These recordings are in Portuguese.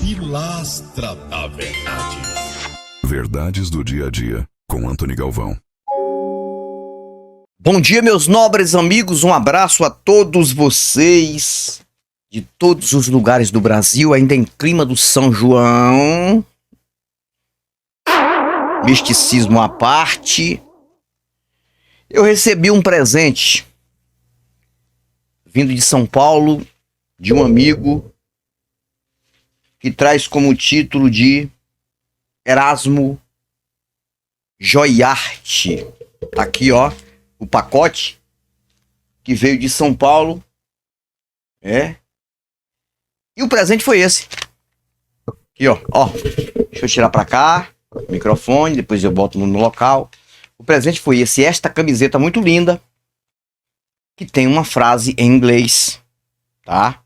Pilastra da Verdade. Verdades do dia a dia, com Antony Galvão. Bom dia, meus nobres amigos, um abraço a todos vocês de todos os lugares do Brasil, ainda em clima do São João, misticismo à parte. Eu recebi um presente vindo de São Paulo, de um amigo, que traz como título de Erasmo Joiarte. Tá aqui, ó, o pacote que veio de São Paulo. E o presente foi esse. Aqui, ó. Deixa eu tirar pra cá o microfone, depois eu boto no local. O presente foi esse, esta camiseta muito linda, que tem uma frase em inglês, tá?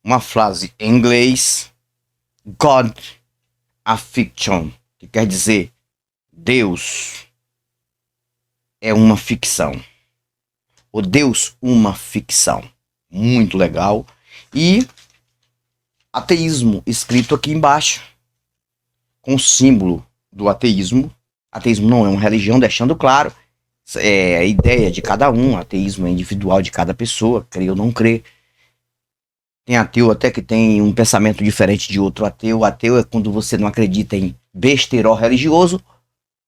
Uma frase em inglês, God a fiction, que quer dizer Deus é uma ficção. O Deus, uma ficção. Muito legal. E ateísmo escrito aqui embaixo, com o símbolo do ateísmo. Ateísmo não é uma religião, deixando claro. É a ideia de cada um. Ateísmo é individual de cada pessoa, crê ou não crê. Tem ateu até que tem um pensamento diferente de outro ateu. Ateu é quando você não acredita em besterol religioso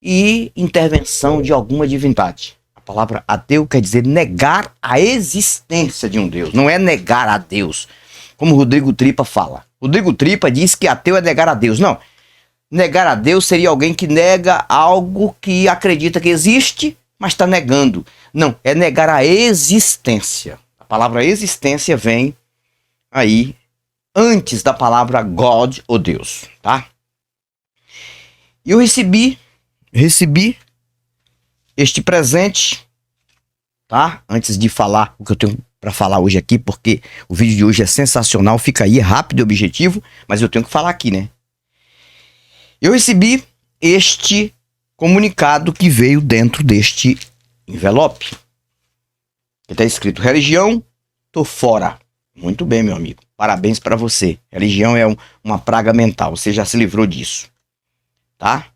e intervenção de alguma divindade. A palavra ateu quer dizer negar a existência de um Deus. Não é negar a Deus, como Rodrigo Tripa fala. Rodrigo Tripa diz que ateu é negar a Deus. Não. Negar a Deus seria alguém que nega algo que acredita que existe, mas está negando. Não, é negar a existência. A palavra existência vem aí antes da palavra God ou Deus, tá? E eu recebi este presente, tá? Antes de falar o que eu tenho para falar hoje aqui, porque o vídeo de hoje é sensacional, fica aí rápido e objetivo, mas eu tenho que falar aqui, né? Eu recebi este comunicado que veio dentro deste envelope. Que tá escrito: religião, tô fora. Muito bem, meu amigo. Parabéns para você. Religião é uma praga mental. Você já se livrou disso. Tá?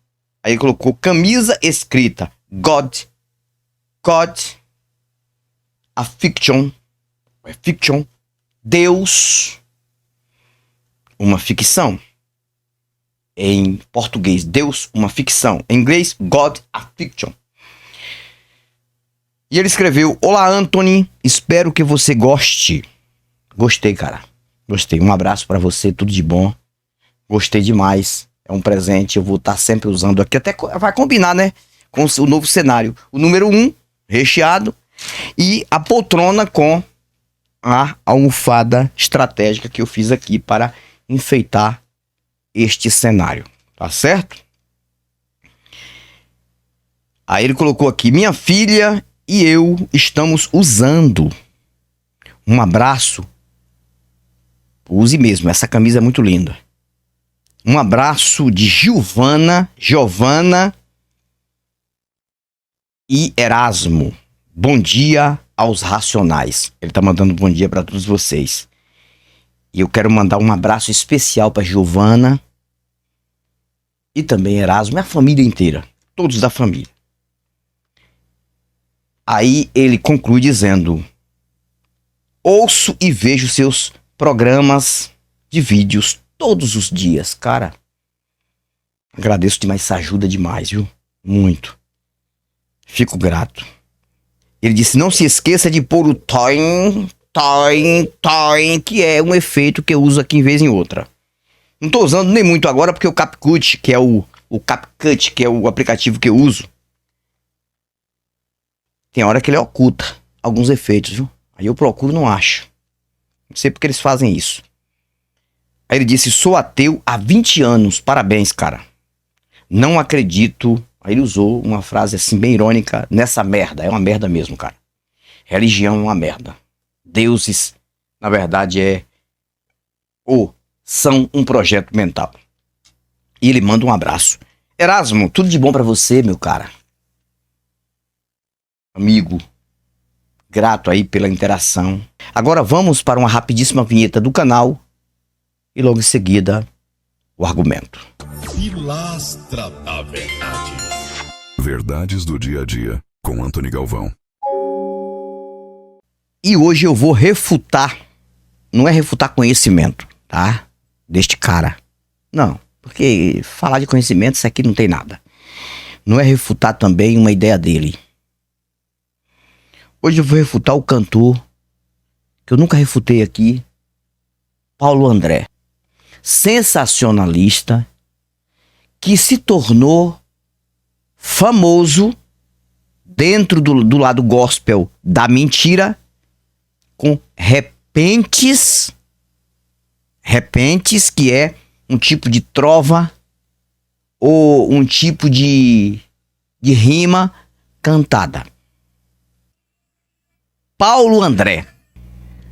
Aí ele colocou camisa escrita God, a fiction, Deus, uma ficção. Em português, Deus, uma ficção. Em inglês, God, a fiction. E ele escreveu: olá, Antony, espero que você goste. Gostei, cara. Gostei. Um abraço pra você, tudo de bom. Gostei demais. É um presente, eu vou estar sempre usando aqui. Até vai combinar, né? Com o novo cenário. O número 1, recheado. E a poltrona com a almofada estratégica que eu fiz aqui para enfeitar este cenário. Tá certo? Aí ele colocou aqui: minha filha e eu estamos usando. Um abraço. Use mesmo, essa camisa é muito linda. Um abraço de Giovana e Erasmo. Bom dia aos racionais. Ele tá mandando bom dia para todos vocês. E eu quero mandar um abraço especial para Giovana e também Erasmo, a família inteira, todos da família. Aí ele conclui dizendo: ouço e vejo seus programas de vídeos todos os dias, cara. Agradeço demais, isso ajuda demais, viu? Muito. Fico grato. Ele disse: não se esqueça de pôr o toin, que é um efeito que eu uso aqui em vez em outra. Não tô usando nem muito agora, porque o CapCut, que é o CapCut, que é o aplicativo que eu uso, tem hora que ele oculta alguns efeitos, viu? Aí eu procuro e não acho. Não sei porque eles fazem isso. Aí ele disse: sou ateu há 20 anos. Parabéns, cara. Não acredito. Aí ele usou uma frase assim bem irônica: nessa merda. É uma merda mesmo, cara. Religião é uma merda. Deuses, na verdade, são um projeto mental. E ele manda um abraço. Erasmo, tudo de bom pra você, meu cara. Amigo, grato aí pela interação. Agora vamos para uma rapidíssima vinheta do canal e logo em seguida o argumento. Pilastra da Verdade. Verdades do dia a dia, com Antony Galvão. E hoje eu vou refutar, não é refutar conhecimento, tá? Deste cara. Não, porque falar de conhecimento, isso aqui não tem nada. Não é refutar também uma ideia dele. Hoje eu vou refutar o cantor, que eu nunca refutei aqui, Paulo André. Sensacionalista, que se tornou famoso dentro do lado gospel da mentira, com repentes, que é um tipo de trova ou um tipo de rima cantada. Paulo André.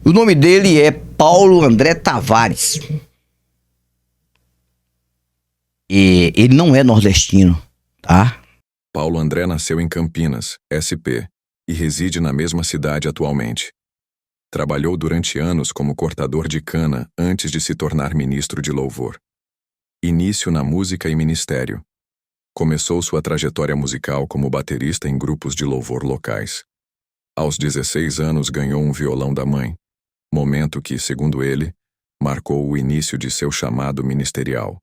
O nome dele é Paulo André Tavares. E ele não é nordestino, tá? Paulo André nasceu em Campinas, SP, e reside na mesma cidade atualmente. Trabalhou durante anos como cortador de cana antes de se tornar ministro de louvor. Início na música e ministério. Começou sua trajetória musical como baterista em grupos de louvor locais. Aos 16 anos ganhou um violão da mãe, momento que, segundo ele, marcou o início de seu chamado ministerial.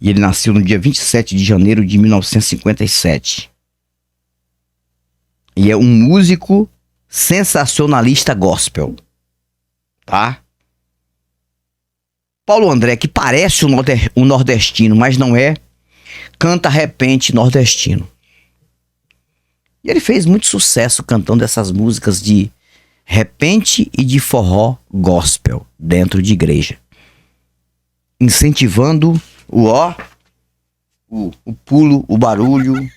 E ele nasceu no dia 27 de janeiro de 1957. E é um músico sensacionalista gospel, tá? Paulo André, que parece um nordestino, mas não é, canta repente nordestino. E ele fez muito sucesso cantando essas músicas de repente e de forró gospel dentro de igreja, incentivando o pulo, o barulho,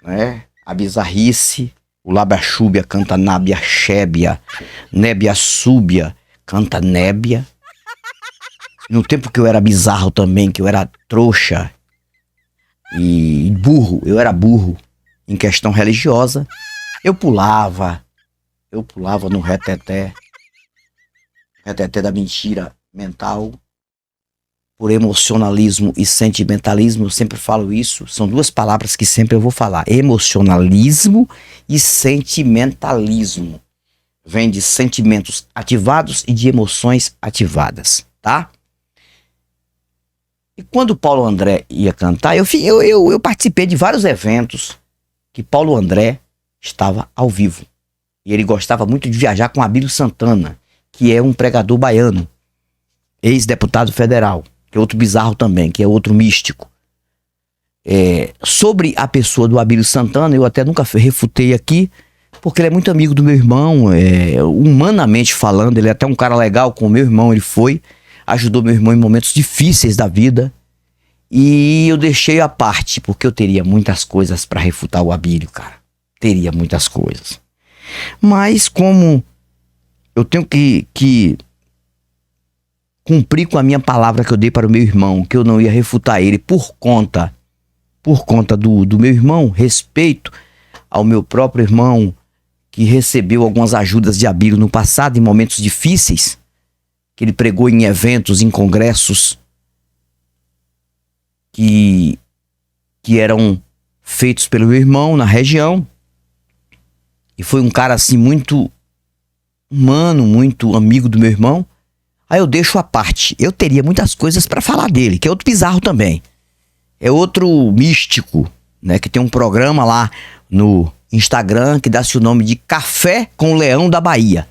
né? A bizarrice. O Labachúbia canta nábia xébia, nébia súbia canta nébia. No tempo que eu era bizarro também, que eu era trouxa e burro, eu era burro em questão religiosa, eu pulava no reteté da mentira mental, por emocionalismo e sentimentalismo. Eu sempre falo isso, são duas palavras que sempre eu vou falar: emocionalismo e sentimentalismo. Vem de sentimentos ativados e de emoções ativadas, tá? E quando o Paulo André ia cantar, eu participei de vários eventos que Paulo André estava ao vivo. E ele gostava muito de viajar com Abílio Santana, que é um pregador baiano, ex-deputado federal, que é outro bizarro também, que é outro místico. Sobre a pessoa do Abílio Santana, eu até nunca refutei aqui, porque ele é muito amigo do meu irmão, humanamente falando, ele é até um cara legal com o meu irmão, ele ajudou meu irmão em momentos difíceis da vida, e eu deixei à parte, porque eu teria muitas coisas para refutar o Abílio, cara. Teria muitas coisas. Mas como eu tenho que cumprir com a minha palavra que eu dei para o meu irmão, que eu não ia refutar ele por conta do meu irmão, respeito ao meu próprio irmão, que recebeu algumas ajudas de Abílio no passado, em momentos difíceis, que ele pregou em eventos, em congressos que eram feitos pelo meu irmão na região, e foi um cara assim muito humano, muito amigo do meu irmão. Aí eu deixo à parte. Eu teria muitas coisas para falar dele, que é outro bizarro também. É outro místico, né? Que tem um programa lá no Instagram que dá-se o nome de Café com o Leão da Bahia.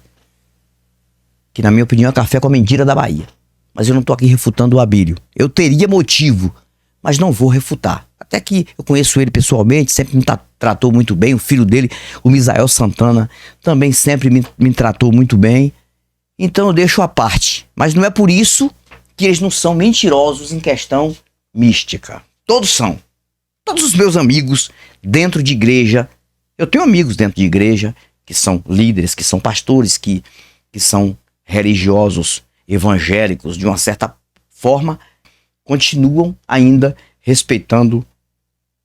Que na minha opinião é Café com a Mentira da Bahia. Mas eu não tô aqui refutando o Abílio. Eu teria motivo, mas não vou refutar. Até que eu conheço ele pessoalmente, sempre me tratou muito bem. O filho dele, o Misael Santana, também sempre me tratou muito bem. Então eu deixo à parte. Mas não é por isso que eles não são mentirosos em questão mística. Todos são. Todos os meus amigos dentro de igreja. Eu tenho amigos dentro de igreja que são líderes, que são pastores, que são religiosos, evangélicos, de uma certa forma, continuam ainda respeitando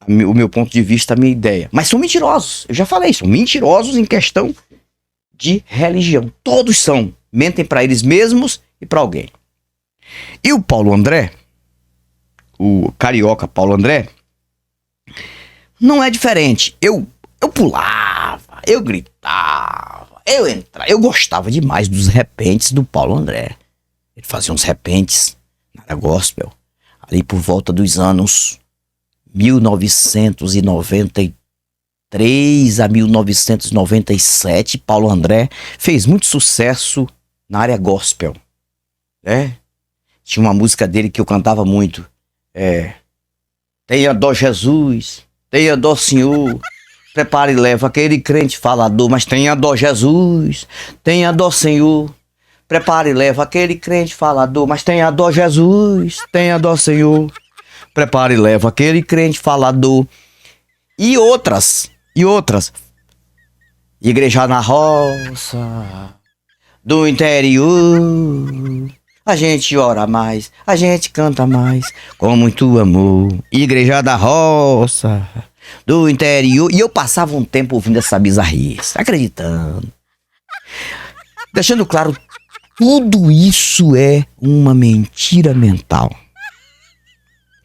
o meu ponto de vista, a minha ideia. Mas são mentirosos. Eu já falei, são mentirosos em questão de religião. Todos são. Mentem para eles mesmos e para alguém. E o Paulo André, o carioca Paulo André, não é diferente. Eu pulava, eu gritava, eu entrava, eu gostava demais dos repentes do Paulo André. Ele fazia uns repentes na área gospel, ali por volta dos anos 1993 a 1997, Paulo André fez muito sucesso na área gospel, né? Tinha uma música dele que eu cantava muito, tenha dó Jesus, tenha dó Senhor, prepare e leva aquele crente falador, mas tenha dó Jesus, tenha dó Senhor, prepare e leva aquele crente falador, mas tenha dó Jesus, tenha dó Senhor, prepare e leva aquele crente falador. E outras. Igreja na roça, do interior, a gente ora mais, a gente canta mais, com muito amor. Igreja da roça, do interior. E eu passava um tempo ouvindo essa bizarrice, acreditando. Deixando claro, tudo isso é uma mentira mental.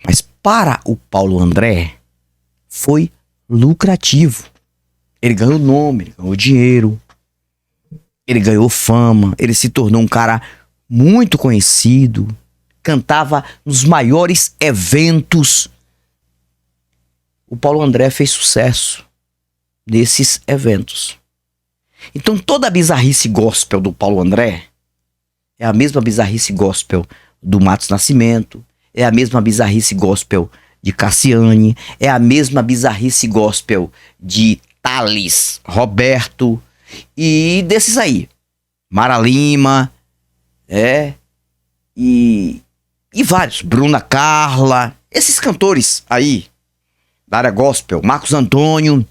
Mas para o Paulo André, foi lucrativo. Ele ganhou nome, ele ganhou dinheiro, ele ganhou fama, ele se tornou um cara muito conhecido, cantava nos maiores eventos. O Paulo André fez sucesso nesses eventos. Então toda a bizarrice gospel do Paulo André é a mesma bizarrice gospel do Matos Nascimento, é a mesma bizarrice gospel de Cassiane, é a mesma bizarrice gospel de Thales, Roberto e desses aí. Mara Lima, e vários. Bruna Carla, esses cantores aí da área gospel, Marcos Antônio,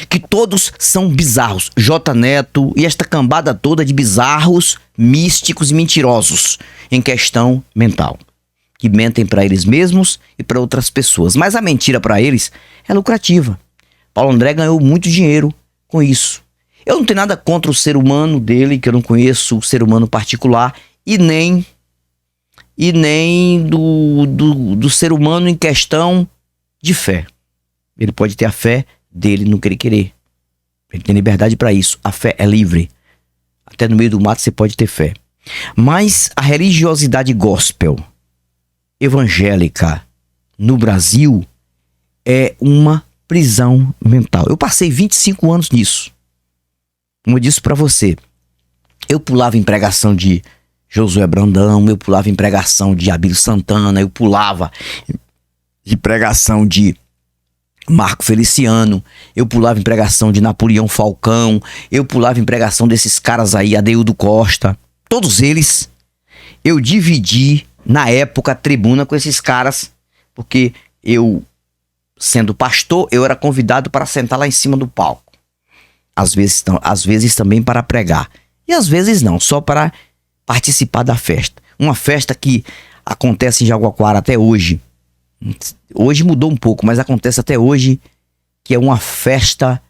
que todos são bizarros. J Neto e esta cambada toda de bizarros, místicos e mentirosos em questão mental, que mentem para eles mesmos e para outras pessoas. Mas a mentira para eles é lucrativa. Paulo André ganhou muito dinheiro com isso. Eu não tenho nada contra o ser humano dele, que eu não conheço o ser humano particular, e nem do ser humano em questão de fé. Ele pode ter a fé dele no que ele querer. Ele tem liberdade para isso. A fé é livre. Até no meio do mato você pode ter fé. Mas a religiosidade gospel evangélica no Brasil é uma prisão mental. Eu passei 25 anos nisso. Como eu disse pra você, eu pulava em pregação de Josué Brandão, eu pulava em pregação de Abílio Santana, eu pulava em pregação de Marco Feliciano, eu pulava em pregação de Napoleão Falcão, eu pulava em pregação desses caras aí, Adeildo Costa. Todos eles eu dividi na época a tribuna com esses caras, porque eu, sendo pastor, eu era convidado para sentar lá em cima do palco. Às vezes também para pregar. E às vezes não, só para participar da festa. Uma festa que acontece em Jaguaquara até hoje. Hoje mudou um pouco, mas acontece até hoje, que é uma festa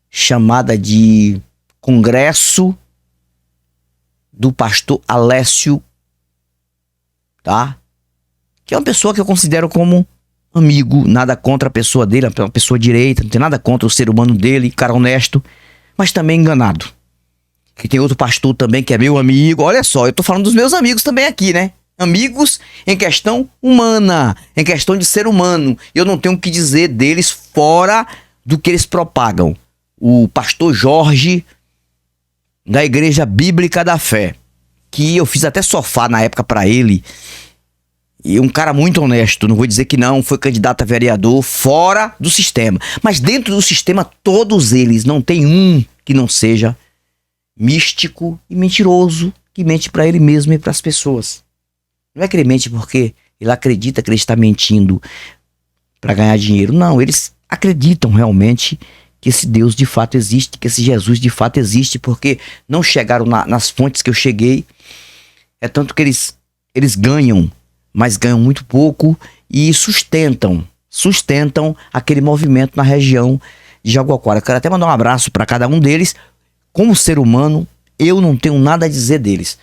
chamada de Congresso do Pastor Alessio, tá? Que é uma pessoa que eu considero como amigo, nada contra a pessoa dele, é uma pessoa direita, não tem nada contra o ser humano dele, cara honesto, mas também enganado. Que tem outro pastor também que é meu amigo. Olha só, eu tô falando dos meus amigos também aqui, né? Amigos em questão humana, em questão de ser humano. Eu não tenho o que dizer deles fora do que eles propagam. O pastor Jorge, da Igreja Bíblica da Fé, que eu fiz até sofá na época pra ele. E um cara muito honesto, não vou dizer que não, foi candidato a vereador fora do sistema. Mas dentro do sistema, todos eles, não tem um que não seja místico e mentiroso, que mente para ele mesmo e para as pessoas. Não é que ele mente porque ele acredita que ele está mentindo para ganhar dinheiro. Não, eles acreditam realmente que esse Deus de fato existe, que esse Jesus de fato existe, porque não chegaram nas fontes que eu cheguei. É tanto que eles ganham, mas ganham muito pouco e sustentam aquele movimento na região de Jaguaquara. Eu quero até mandar um abraço para cada um deles. Como ser humano, eu não tenho nada a dizer deles.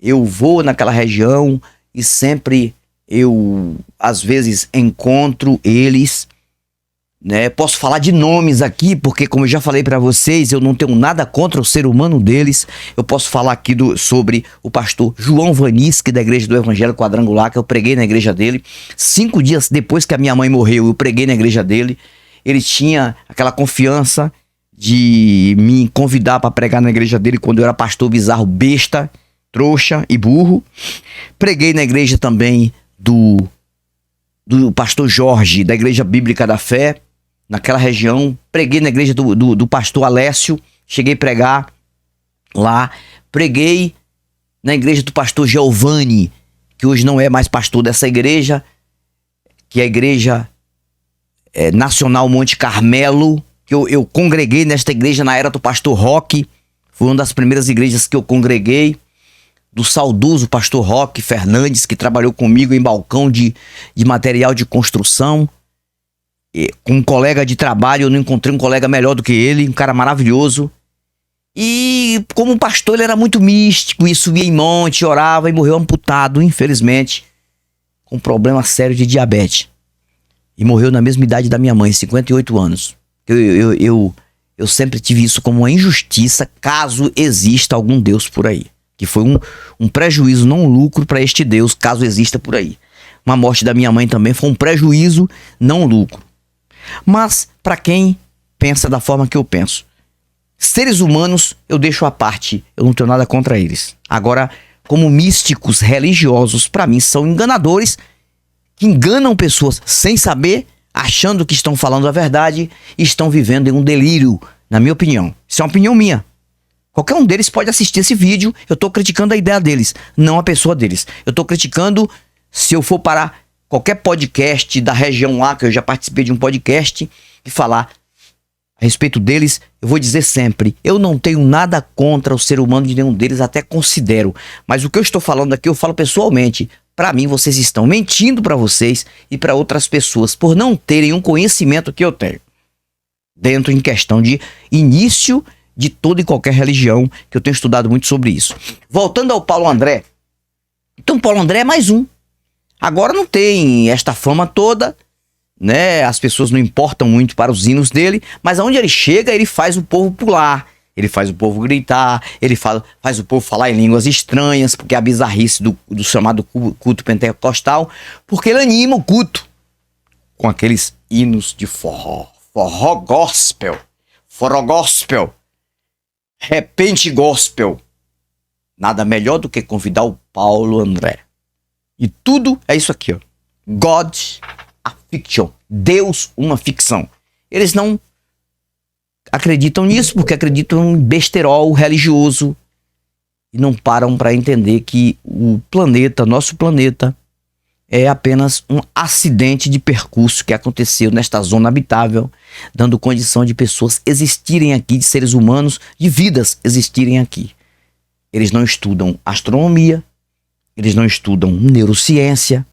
eu vou naquela região e sempre eu, às vezes, encontro eles, né? Posso falar de nomes aqui, porque como eu já falei para vocês, eu não tenho nada contra o ser humano deles. Eu posso falar aqui sobre o pastor João Vanisque, da Igreja do Evangelho Quadrangular, que eu preguei na igreja dele. 5 dias depois que a minha mãe morreu, eu preguei na igreja dele. Ele tinha aquela confiança de me convidar para pregar na igreja dele quando eu era pastor bizarro, besta, trouxa e burro. Preguei na igreja também do pastor Jorge, da Igreja Bíblica da Fé, naquela região. Preguei na igreja do pastor Alessio, cheguei a pregar lá. Preguei na igreja do pastor Giovanni, que hoje não é mais pastor dessa igreja, que é a Igreja Nacional Monte Carmelo, que eu congreguei nesta igreja na era do pastor Roque. Foi uma das primeiras igrejas que eu congreguei. Do saudoso pastor Roque Fernandes, que trabalhou comigo em balcão de material de construção. Com um colega de trabalho, eu não encontrei um colega melhor do que ele, um cara maravilhoso. E como pastor, ele era muito místico, e subia em monte, orava e morreu amputado, infelizmente, com um problema sério de diabetes. E morreu na mesma idade da minha mãe, 58 anos. Eu sempre tive isso como uma injustiça, caso exista algum Deus por aí. Que foi um prejuízo, não um lucro para este Deus, caso exista por aí. Uma morte da minha mãe também foi um prejuízo, não um lucro. Mas, para quem pensa da forma que eu penso, seres humanos eu deixo à parte, eu não tenho nada contra eles. Agora, como místicos religiosos, para mim são enganadores, que enganam pessoas sem saber, achando que estão falando a verdade e estão vivendo em um delírio, na minha opinião. Isso é uma opinião minha. Qualquer um deles pode assistir esse vídeo, eu tô criticando a ideia deles, não a pessoa deles. Eu tô criticando, se eu for para qualquer podcast da região lá, que eu já participei de um podcast, e falar a respeito deles, eu vou dizer sempre, eu não tenho nada contra o ser humano de nenhum deles, até considero. Mas o que eu estou falando aqui, eu falo pessoalmente. Para mim, vocês estão mentindo para vocês e para outras pessoas, por não terem um conhecimento que eu tenho. Dentro em questão de início de toda e qualquer religião, que eu tenho estudado muito sobre isso. Voltando ao Paulo André. Então, Paulo André é mais um. Agora não tem esta fama toda, né? As pessoas não importam muito para os hinos dele, mas aonde ele chega, ele faz o povo pular, ele faz o povo gritar, ele faz o povo falar em línguas estranhas, porque é a bizarrice do chamado culto pentecostal, porque ele anima o culto com aqueles hinos de forró gospel, repente gospel. Nada melhor do que convidar o Paulo André. E tudo é isso aqui, ó. God, a fiction. Deus, uma ficção. Eles não acreditam nisso porque acreditam em besterol religioso e não param para entender que o planeta, nosso planeta, é apenas um acidente de percurso que aconteceu nesta zona habitável, dando condição de pessoas existirem aqui, de seres humanos, de vidas existirem aqui. Eles não estudam astronomia, eles não estudam neurociência,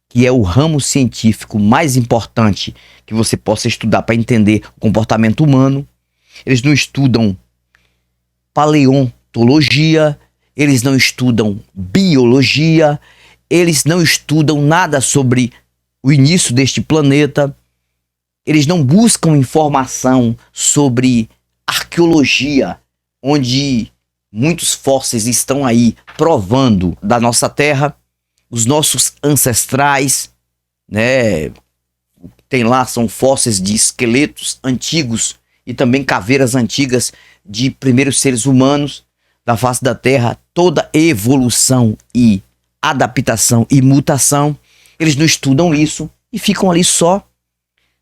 que é o ramo científico mais importante que você possa estudar para entender o comportamento humano. Eles não estudam paleontologia, eles não estudam biologia, eles não estudam nada sobre o início deste planeta, eles não buscam informação sobre arqueologia, onde muitos fósseis estão aí provando da nossa terra, os nossos ancestrais, né? Tem lá, são fósseis de esqueletos antigos e também caveiras antigas de primeiros seres humanos da face da terra, toda evolução e adaptação e mutação. Eles não estudam isso e ficam ali só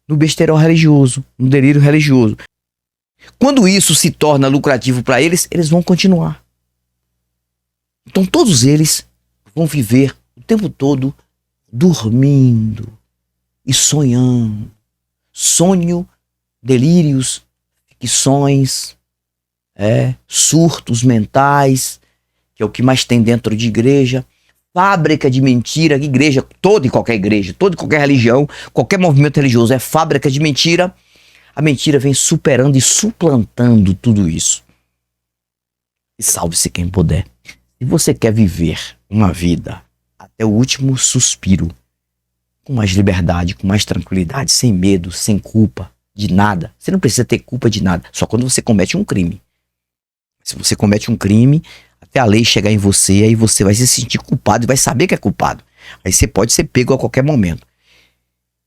no besterol religioso, no delírio religioso. Quando isso se torna lucrativo para eles, eles vão continuar. Então todos eles vão viver o tempo todo dormindo e sonhando. Sonho, delírios, ficções, surtos mentais, que é o que mais tem dentro de igreja. Fábrica de mentira, igreja, toda e qualquer religião, qualquer movimento religioso é fábrica de mentira. A mentira vem superando e suplantando tudo isso. E salve-se quem puder. Se você quer viver uma vida até o último suspiro, com mais liberdade, com mais tranquilidade, sem medo, sem culpa de nada. Você não precisa ter culpa de nada, só quando você comete um crime. Se você comete um crime, até a lei chegar em você, aí você vai se sentir culpado e vai saber que é culpado. Aí você pode ser pego a qualquer momento.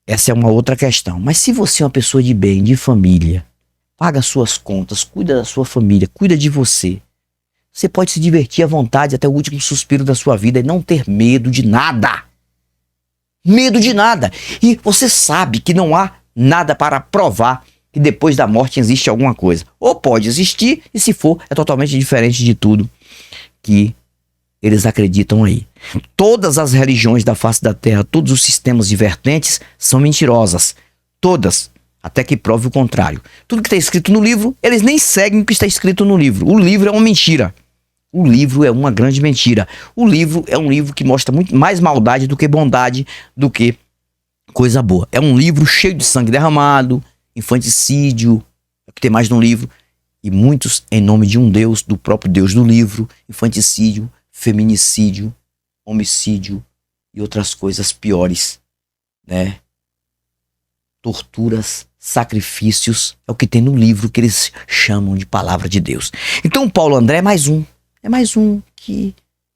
Essa é uma outra questão. Mas se você é uma pessoa de bem, de família, paga suas contas, cuida da sua família, cuida de você, você pode se divertir à vontade até o último suspiro da sua vida e não ter medo de nada. Medo de nada. E você sabe que não há nada para provar que depois da morte existe alguma coisa. Ou pode existir, e se for, é totalmente diferente de tudo que eles acreditam aí. Todas as religiões da face da Terra, todos os sistemas de vertentes são mentirosas. Todas. Até que prove o contrário. Tudo que está escrito no livro, eles nem seguem o que está escrito no livro. O livro é uma mentira. O livro é uma grande mentira. O livro é um livro que mostra muito mais maldade do que bondade, do que coisa boa. É um livro cheio de sangue derramado, infanticídio, é o que tem mais no livro. E muitos em nome de um Deus, do próprio Deus do livro, infanticídio, feminicídio, homicídio e outras coisas piores, né? Torturas, sacrifícios, é o que tem no livro que eles chamam de palavra de Deus. Então o Paulo André é mais um que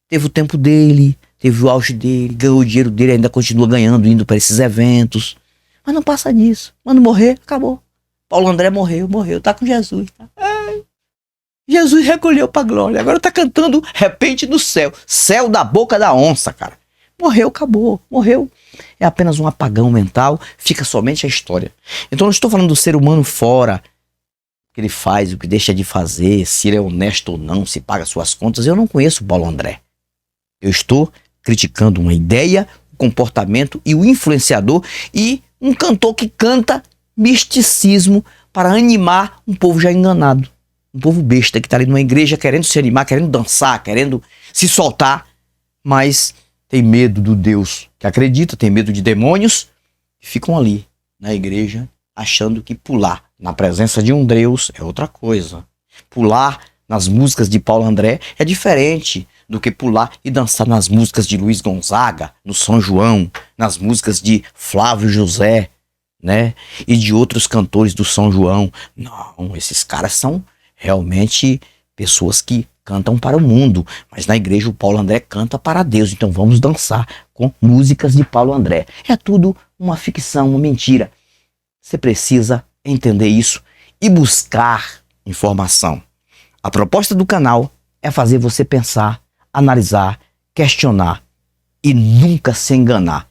teve o tempo dele, teve o auge dele, ganhou o dinheiro dele, ainda continua ganhando, indo para esses eventos, mas não passa disso. Quando morrer, acabou. Paulo André morreu, tá com Jesus, tá? Jesus recolheu pra glória, agora tá cantando repente do céu, céu da boca da onça, cara. Morreu, acabou, morreu. É apenas um apagão mental, fica somente a história. Então não estou falando do ser humano fora, o que ele faz, o que deixa de fazer, se ele é honesto ou não, se paga suas contas. Eu não conheço o Paulo André. Eu estou criticando uma ideia, o comportamento e o influenciador e um cantor que canta misticismo para animar um povo já enganado. Um povo besta que está ali numa igreja querendo se animar, querendo dançar, querendo se soltar, mas tem medo do Deus que acredita, tem medo de demônios e ficam ali na igreja achando que pular na presença de um Deus é outra coisa. Pular nas músicas de Paulo André é diferente do que pular e dançar nas músicas de Luiz Gonzaga, no São João, nas músicas de Flávio José, né? E de outros cantores do São João. Não, esses caras são realmente pessoas que cantam para o mundo, mas na igreja o Paulo André canta para Deus, então vamos dançar com músicas de Paulo André. É tudo uma ficção, uma mentira. Você precisa entender isso e buscar informação. A proposta do canal é fazer você pensar, analisar, questionar e nunca se enganar.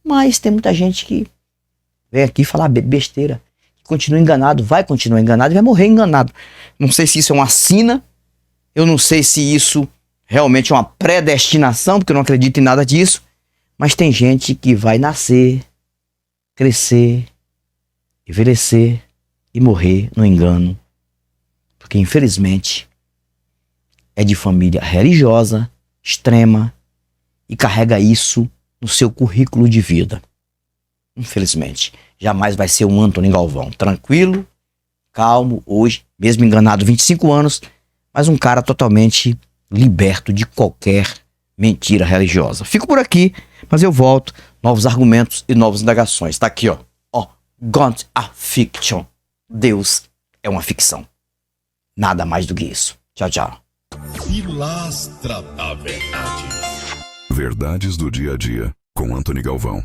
Mas tem muita gente que vem aqui falar besteira, continua enganado, vai continuar enganado e vai morrer enganado. Não sei se isso é uma sina, eu não sei se isso realmente é uma predestinação, porque eu não acredito em nada disso, mas tem gente que vai nascer, crescer, envelhecer e morrer no engano, porque infelizmente é de família religiosa, extrema, e carrega isso no seu currículo de vida. Infelizmente, jamais vai ser um Antônio Galvão, tranquilo, calmo, hoje, mesmo enganado 25 anos, mas um cara totalmente liberto de qualquer mentira religiosa. Fico por aqui, mas eu volto, novos argumentos e novas indagações. Tá aqui, ó, God a Fiction. Deus é uma ficção. Nada mais do que isso. Tchau, tchau. Pilastra da Verdade. Verdades do dia a dia, com Antônio Galvão.